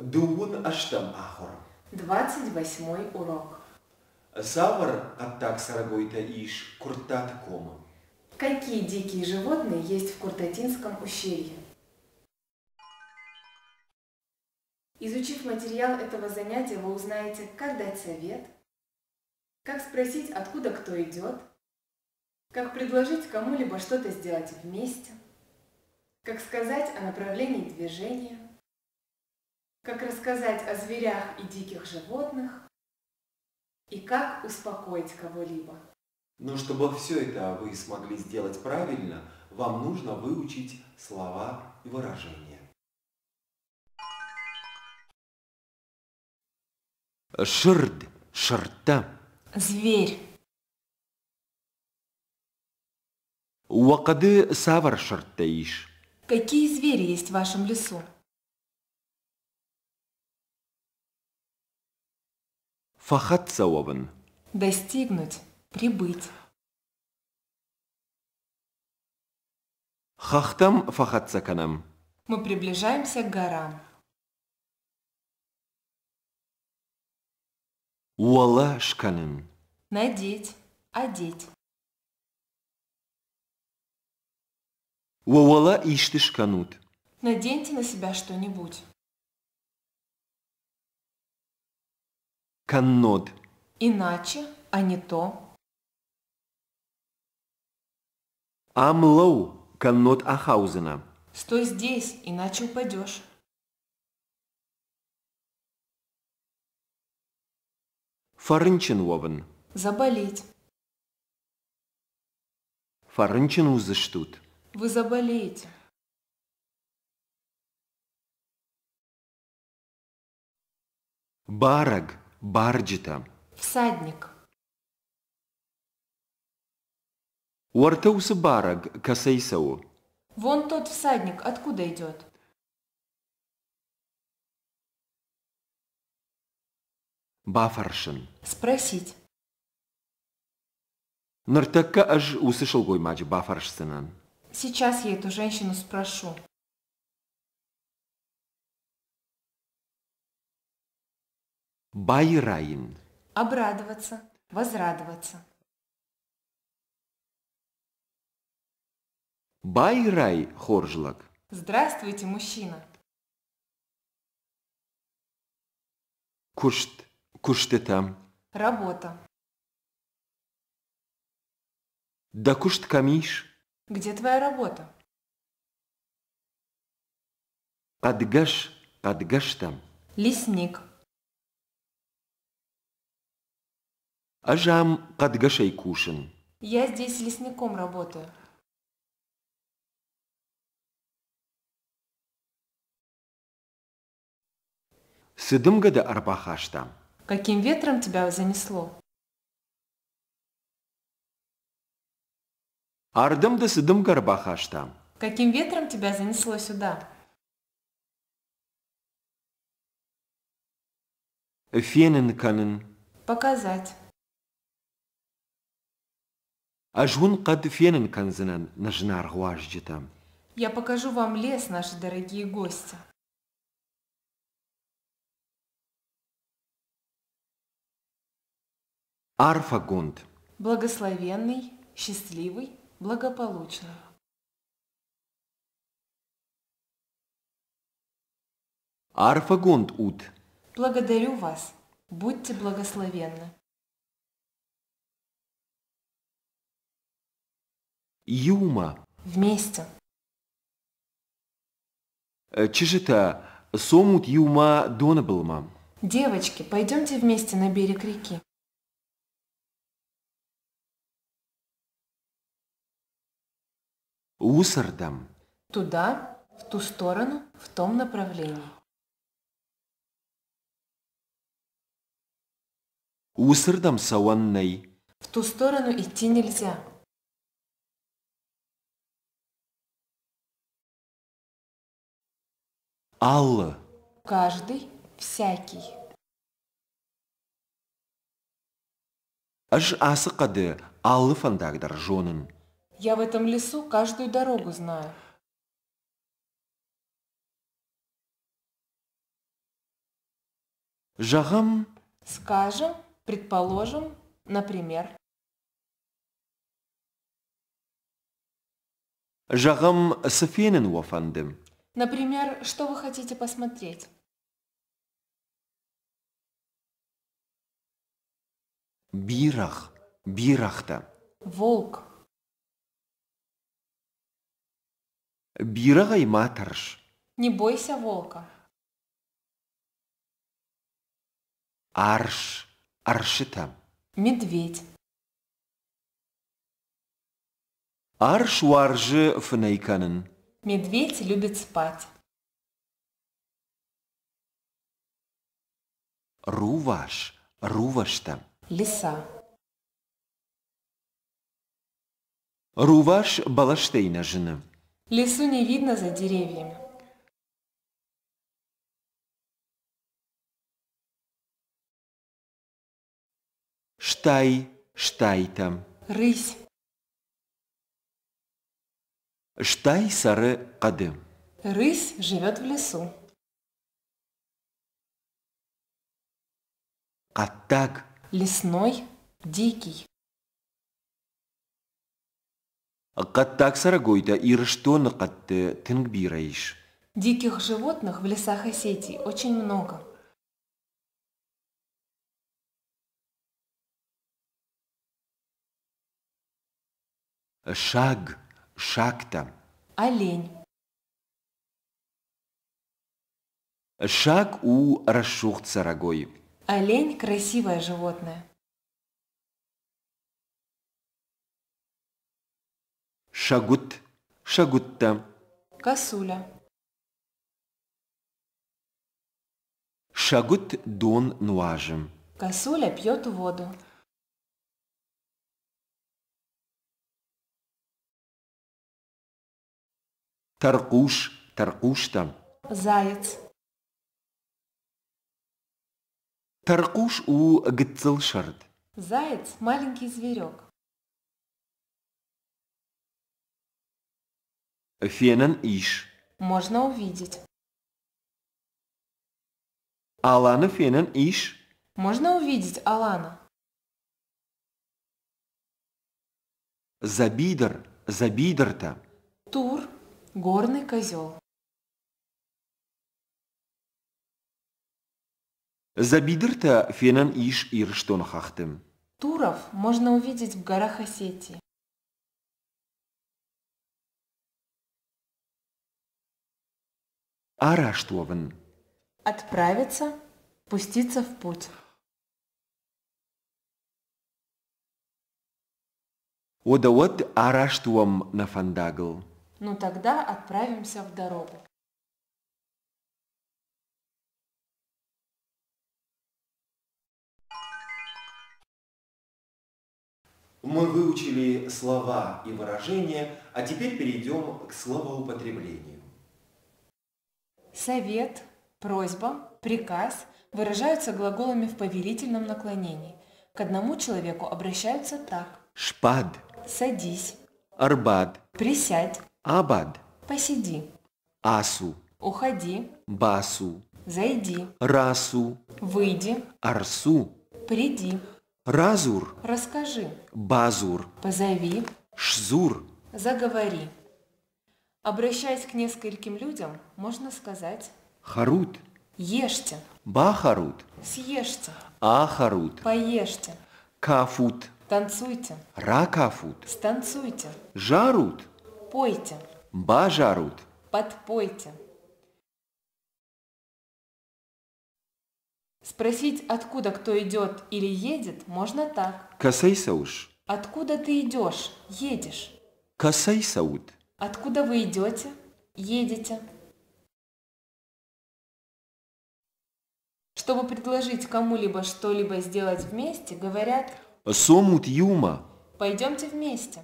Дуун аштам ахор. 28 урок. Савар аттак сарагойта иш куртат кома. Какие дикие животные есть в Куртатинском ущелье? Изучив материал этого занятия, вы узнаете, как дать совет, как спросить, откуда кто идет, как предложить кому-либо что-то сделать вместе, как сказать о направлении движения, как рассказать о зверях и диких животных и как успокоить кого-либо. Но чтобы все это вы смогли сделать правильно, вам нужно выучить слова и выражения. Шырд, шырта. Зверь. Уакады савар шырттаиш. Какие звери есть в вашем лесу? Фахат савабан. Достигнуть, прибыть. Хахтам фахат саканам. Мы приближаемся к горам. Уала шканын. Надеть, одеть. Уауала ишты шканут. Наденьте на себя что-нибудь. Каннод. Иначе, а не то. Амлау каннод ахаузена. Стой здесь, иначе упадешь. Фарынчын вован. Заболеть. Фарынчын узыштут. Вы заболеете. Бараг, барджита. Всадник. Уартаусы бараг, касайсау. Вон тот всадник откуда идет? Бафаршын. Спросить. Нартакка аж услышал гоймач бафаршсынан. Сейчас я эту женщину спрошу. Байрайн. Обрадоваться, возрадоваться. Байрай хоржлак. Здравствуйте, мужчина. Куштетам. Работа. Да кушт камиш. Где твоя работа? Адгаштам. Лесник. Ажам кадгашай кушин. Я здесь лесником работаю. Сыдымгада арбахаштам. Каким ветром тебя занесло? Ардымда сыдымга арбахаштам. Каким ветром тебя занесло сюда? Фененканын. Показать. Ажун кад фененканзынан нажнар гуажджитам. Я покажу вам лес, наши дорогие гости. Арфагунд. Благословенный, счастливый, благополучный. Арфагунд ут. Благодарю вас. Будьте благословенны. Юма. Вместе. Чижита сомут юма донабылмам. Девочки, пойдемте вместе на берег реки. Усардам. Туда, в ту сторону, в том направлении. Усардам саваннай. В ту сторону идти нельзя. Алла. Каждый, всякий. Аж асыкады аллы фандагдар жонын. Я в этом лесу каждую дорогу знаю. Жағам, Скажем, предположим, например. жағам сфенен уафандым. Например, что вы хотите посмотреть? Бирах, бирахта. Волк. Бирағай матарш. Не бойся волка. Арш, аршита. Медведь. Арш варжы фнайканын. Медведь любит спать. Руваш, рувашта. Лиса. Руваш балаштейна жыны. Лису не видно за деревьями. Штай, штайта. Рысь. Штай сары қады. Рысь живет в лесу. Қаттаг. Лесной, дикий. Қаттаг сарагойда ирыштон қатты тінгбирайш. Диких животных в лесах Осетии очень много. Шаг, шагта. Олень. Шаг у расшухт сарагой. Олень – красивое животное. Шагут, шагутта. Косуля. Шагут дон нуажем. Косуля пьет воду. Таркуш, таркушта. Заяц. Таркуш у гыцылшард. Заяц – маленький зверек. Фенен иш. Можно увидеть. Аланы фенен иш. Можно увидеть Алана. Забидр, забидерта. Тур – горный козел. Забидерта фенен иш ирштон хахтым. Туров можно увидеть в горах Осетии. Араштован. Отправиться, пуститься в путь. Одават араштуам на фандагл. Ну тогда отправимся в дорогу. Мы выучили слова и выражения, а теперь перейдем к словоупотреблению. Совет, просьба, приказ выражаются глаголами в повелительном наклонении. К одному человеку обращаются так. Шпад, Садись, арбад, присядь, абад, посиди, асу, уходи, басу, зайди, расу, выйди, арсу, приди, разур, расскажи, базур, позови, шзур. заговори. Обращаясь к нескольким людям, можно сказать Харут, «Ешьте», бахарут, «Съешьте», ахарут, «Поешьте», кафут, «Танцуйте», ракафут, «Станцуйте», жарут, «Пойте», бажарут. «Подпойте». Спросить, откуда кто идет или едет, можно так. Касайсауш, Откуда ты идешь, едешь? касайсаут. Откуда вы идете, едете? Чтобы предложить кому-либо что-либо сделать вместе, говорят Сомут юма, «Пойдемте вместе»,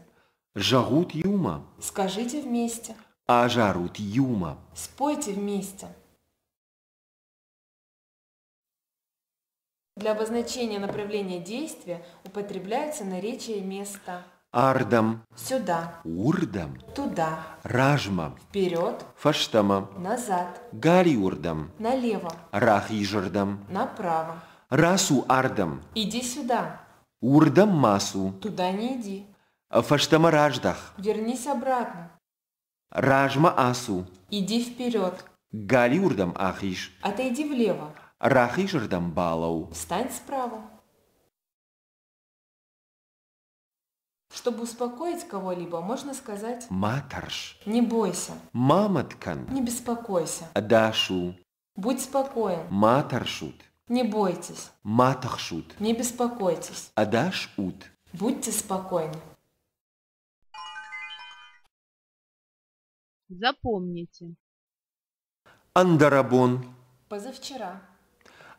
жагут юма, «Скажите вместе», ажарут юма. «Спойте вместе». Для обозначения направления действия употребляется наречие места. ардам, Сюда. урдам, Туда. ражма, Вперед. фаштама, Назад. гали урдам, Налево. рахижардам, Направо. расу ардам, Иди сюда. урдам масу, Туда не иди. фаштама раждах, Вернись обратно. ражма асу, Иди вперед. гали урдам ахиш, Отойди влево. рахижардам балау. Встань справа. Чтобы успокоить кого-либо, можно сказать Матарш, «Не бойся, маматкан, не беспокойся, дашу, будь спокоен, матаршут, не бойтесь, матахшут, не беспокойтесь, адашут. будьте спокойны». Запомните. Андарабон, Позавчера.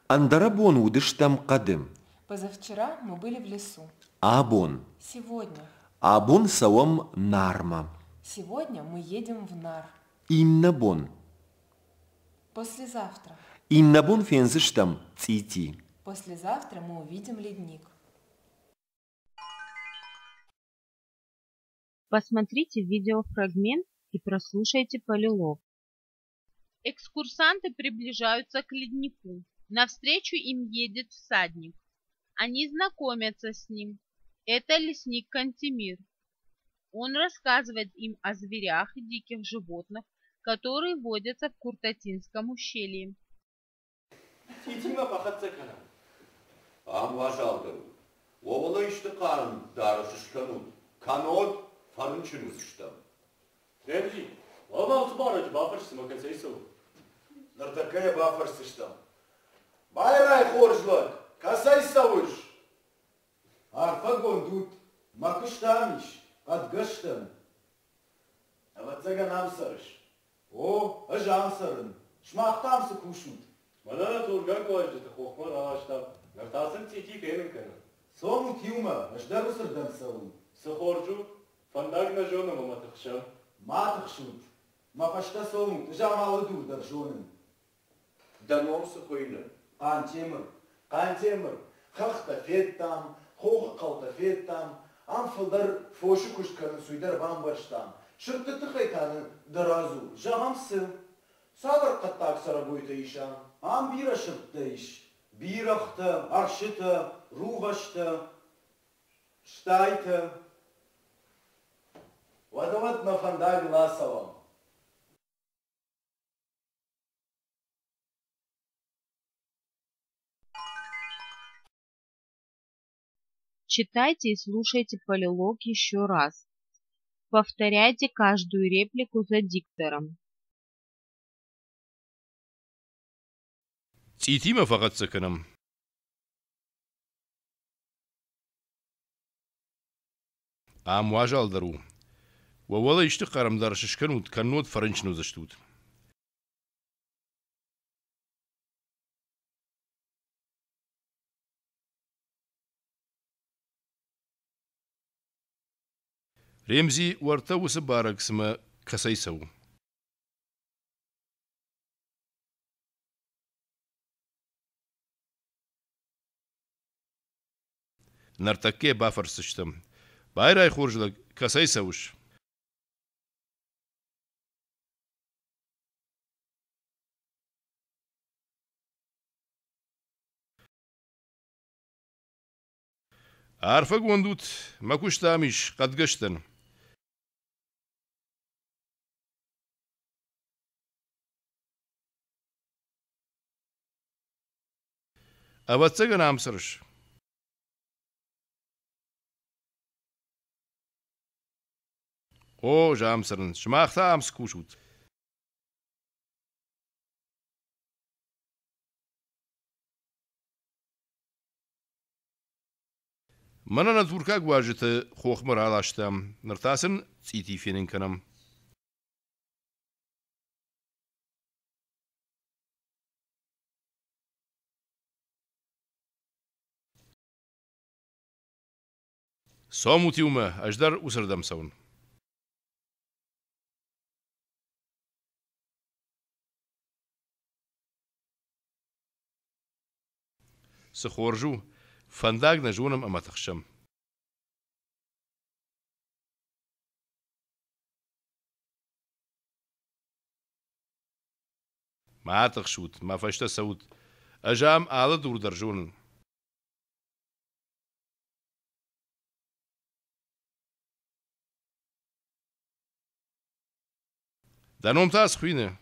андарабон удыштам кадым, Позавчера мы были в лесу. абон, Сегодня. абон савам нарма, Сегодня мы едем в Нар. иннабон, Послезавтра. иннабон фензыштам цити. Послезавтра мы увидим ледник. Посмотрите видеофрагмент и прослушайте полилог. Экскурсанты приближаются к леднику. Навстречу им едет всадник. Они знакомятся с ним. Это лесник Кантемир. Он рассказывает им о зверях и диких животных, которые водятся в Куртатинском ущелье. Байрай хоржлок, касай савуш. Арфа гондут, макуштамиш, адгаштам. Аватзага намсарыш. О, ажамсарын. Шмахтамсы кушут. Манана тургак важдыты хохмар ağaçta. Нартасын тики кенин кена. Сому тиума, аждарусырдан саву. Сахоржу, фандак на жона маматахшам. Матахшут. Мафашта сому, жамалы дурдар жонын. Даномсы хуйлы. Кантемыр. Хахта феттам, хоха қалта феттам. Амфылдар фошу кушканы суйдар бамбаштам. Шыртты тыхайтаны даразу, жамсы. Савар қаттак сара бойта ишам. Ам бира шыртты иш. Бирахты, аршыты, руғашты, штайты. Вадават на фандаги ласавам. Читайте и слушайте полилог еще раз. Повторяйте каждую реплику за диктором. Цитима фақат саканам. Ам важалдару. Вавала ишти қарамдар шишканут, каннот фаренчну заштут. Ремзи уарта усы бараксыма касайсау. Нартаке бафарсыштым. Байрай хоржылык касайсауш. Арфа гондут, макуштамиш, кадгаштан. Аватсага намсырыш. О, жамсырын, шмахта амс кушут. Манана туркак важыты хохмыр алаштам. Ныртасын цити фенин канам. Сомутиума, аждар усырдам саун. Сахоржу, фандак на жонам аматахшам. ما تخشوت ما فشت سود أجام آل دور درجون دانوم تاس خوينه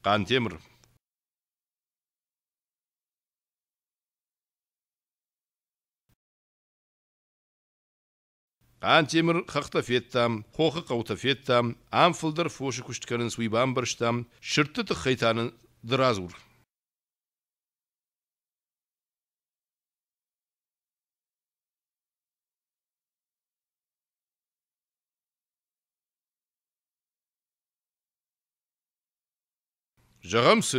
قان تمر قان تمر خخت فيتام خوخ قوت فيتام عام فلدر فوش كشت كرن سوي بامبرشتام شرطة خيتان درازور جغمس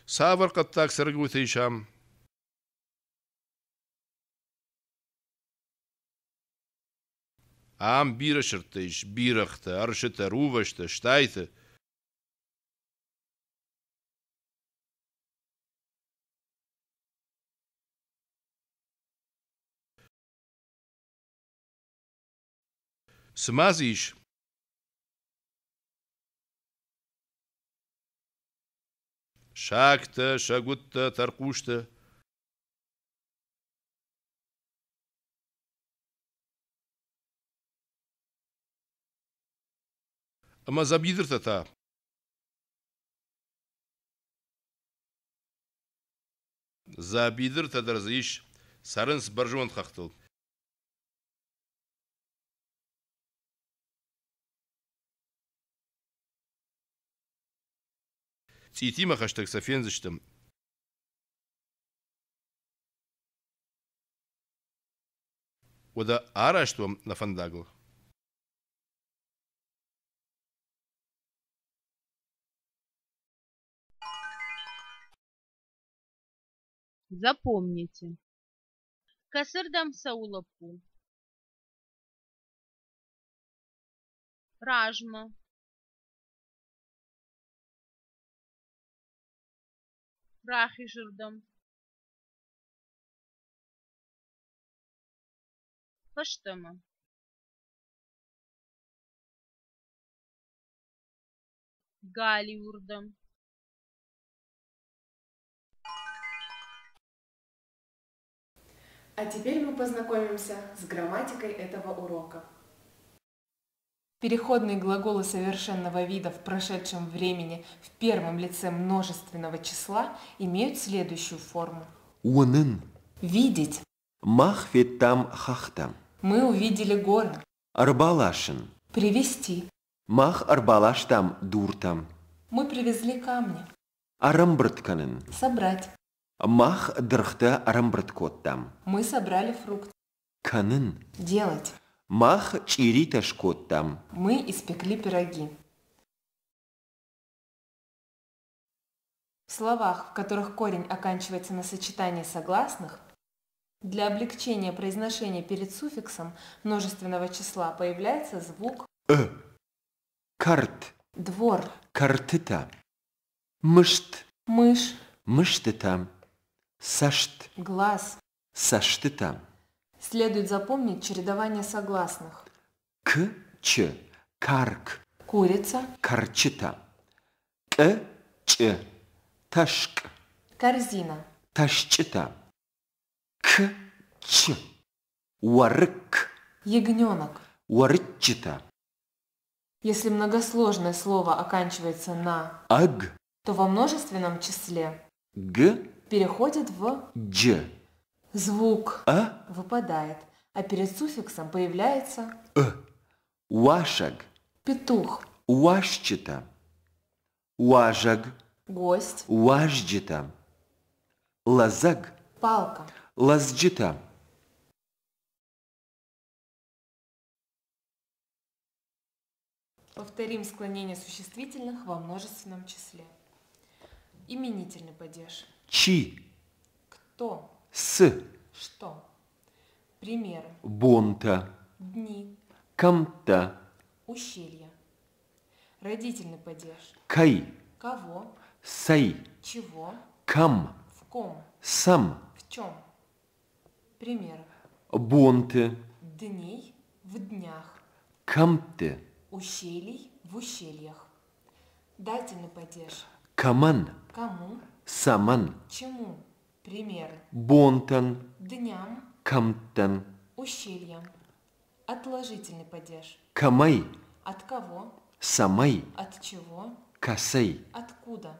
سافر قطاك سرقو تيشام عام بيرة شرطيش بيرخت أرشت روفشت شتايت سمازيش شاكت شاقوت ترقوشت أما زبيدر تتا زبيدر تدرزيش سارنس برجون خختل تيتي ما خشتك سفين زشتم ودا آراشتوم نفنداغل Запомните. Касырдам саулапу. Ражма. Рахишырдам. Паштама. Галиурдам. А теперь мы познакомимся с грамматикой этого урока. Переходные глаголы совершенного вида в прошедшем времени в первом лице множественного числа имеют следующую форму. Унын. Видеть. Мах феттам хахтам. Мы увидели горы. Арбалашин. Привезти. Мах арбалаштам дуртам. Мы привезли камни. Арамбртканын. Собрать. Мах дрхта арамбрткоттам. Мы собрали фрукт. Канын. Делать. Мах чириташкоттам. Мы испекли пироги. В словах, в которых корень оканчивается на сочетании согласных, для облегчения произношения перед суффиксом множественного числа появляется звук Карт. двор, Картыта. Мышт. мышь, Мыштыта. Сашт. глаз. Саштыта. Следует запомнить чередование согласных. К. Ч. Карк. Курица, Карчыта. К. Ч. Ташк. корзина, Ташчыта. К. Ч. Уарык. ягненок. Уарычыта. Если многосложное слово оканчивается на Аг. то во множественном числе Г. переходит в Дж. звук А. выпадает, а перед суффиксом появляется Уашаг. петух, Уашчыта. Уажаг. гость, Уажджита. Лазаг. палка. Лазджита. Повторим склонение существительных во множественном числе. Именительный падеж. Чи. Кто? С. Что? Примеры. Бонта. Дни. Камта. Ущелья. Родительный падеж. Кай. Кого? Сай. Чего? Кам. В ком? Сам. В чем? Пример. Бонты. Дней в днях. Камты. Ущелий в ущельях. Дательный падеж. Каман. Кому? Саман. Чему? Примеры. Бонтан. Дням. Камтан. Ущельям. Отложительный падеж. Камай. От кого? Самай. От чего? Касай. Откуда?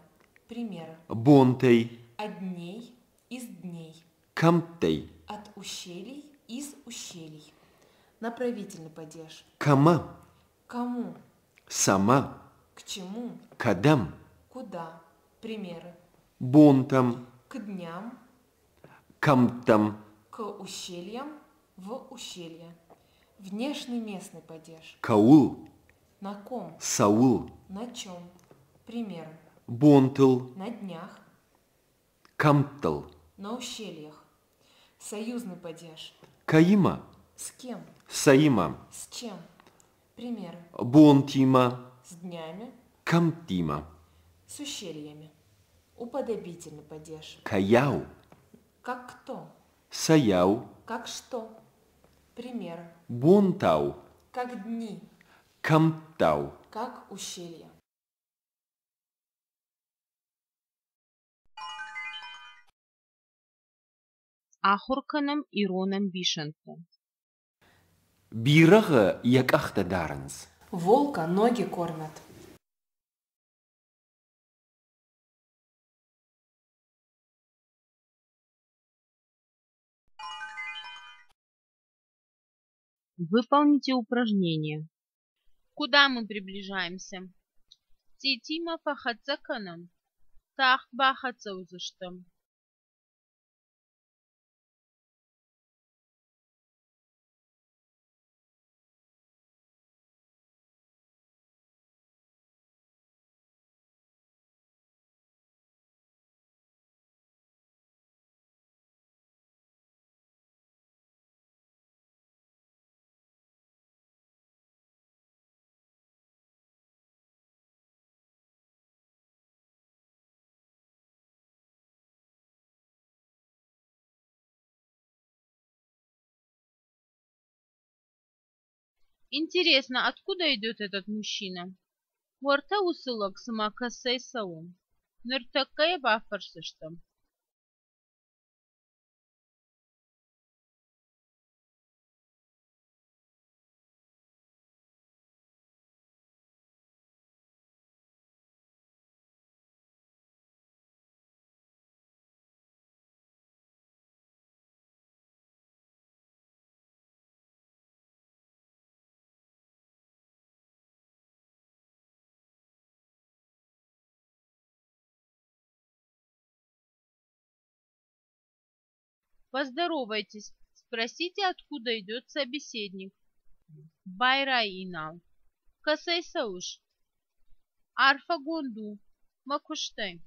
Примеры. Бонтей. От дней, из дней. Камтей. От ущелий, из ущелий. Направительный падеж. Кама. Кому? Сама. К чему? Кадам. Куда? Примеры. Бонтам. К дням, Камтам. к ущельям, в ущелье. Внешний местный падеж. Каул. На ком? Саул. На чем? Примеры. Бонтл. На днях, Камтл. на ущельях. Союзный падеж. Каима. С кем? Саима. С чем? Примеры. Бонтима. С днями, Камтима. с ущельями. Уподобительный падеж. Каяу. Как кто? Саяу. Как что? Примеры. Бонтау. Как дни, Камтау. как ущелья. Ахурканом и Роном Вишенко. Бирага якахта даранс. Волка ноги кормят. Выполните упражнение. Куда мы приближаемся? Титима фахацаканом. Тах бахацаузыштам. Интересно, откуда идет этот мужчина? Уарта усылок самакасай саун. Ныртакая бафарсыштам. Поздоровайтесь, спросите, откуда идет собеседник. Байрай инал. Касай сауш. Арфа гонду. Макуштай.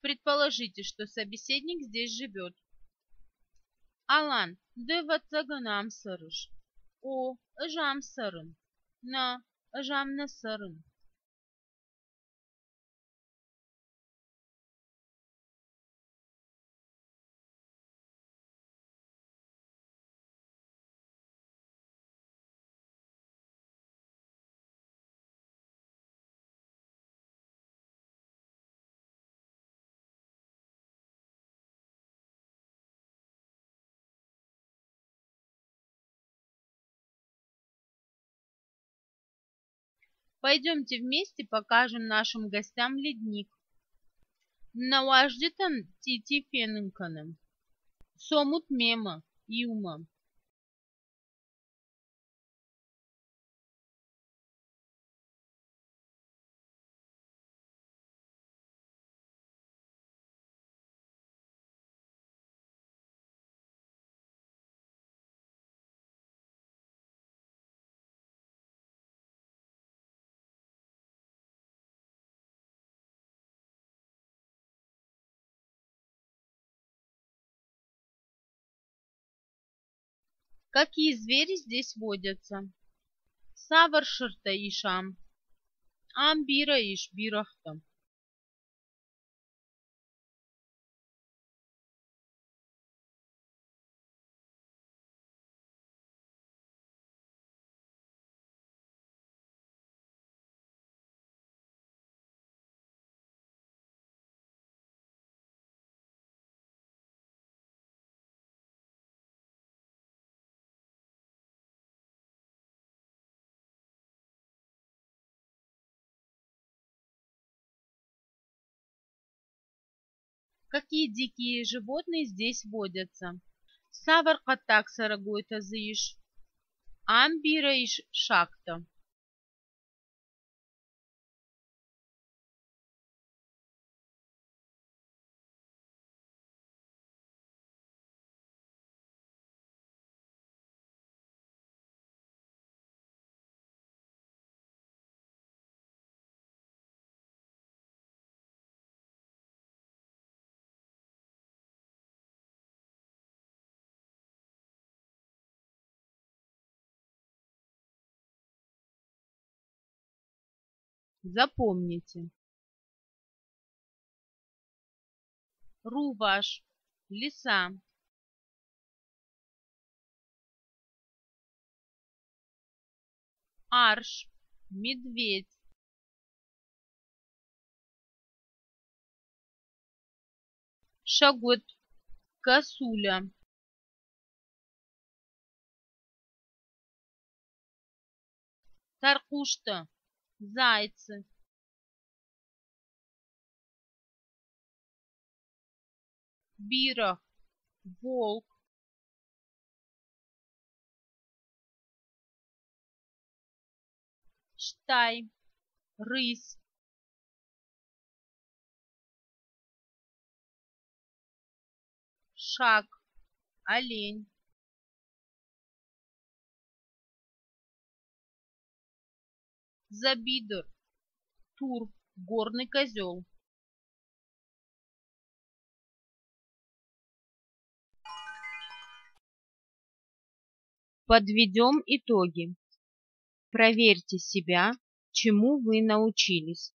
Предположите, что собеседник здесь живет. Алан, дыватсаганам сарыш. О, жам сарын. На, жам на сарын. Пойдемте вместе покажем нашим гостям ледник. Наваждитан тити фенынканым. Сомут мема, юма. Какие звери здесь водятся? Савар шырта ишам. Ам бира иш бирахтам. Какие дикие животные здесь водятся? Савар катак сарагойта зыиш. Ам бира иш шакта. Запомните. Руваш – лиса. Арш – медведь. Шагот – косуля. Таркушта – зайцы. Бирах – волк. Штай – рысь. Шаг – олень. Забидр – тур, горный козел. Подведем итоги. Проверьте себя, чему вы научились.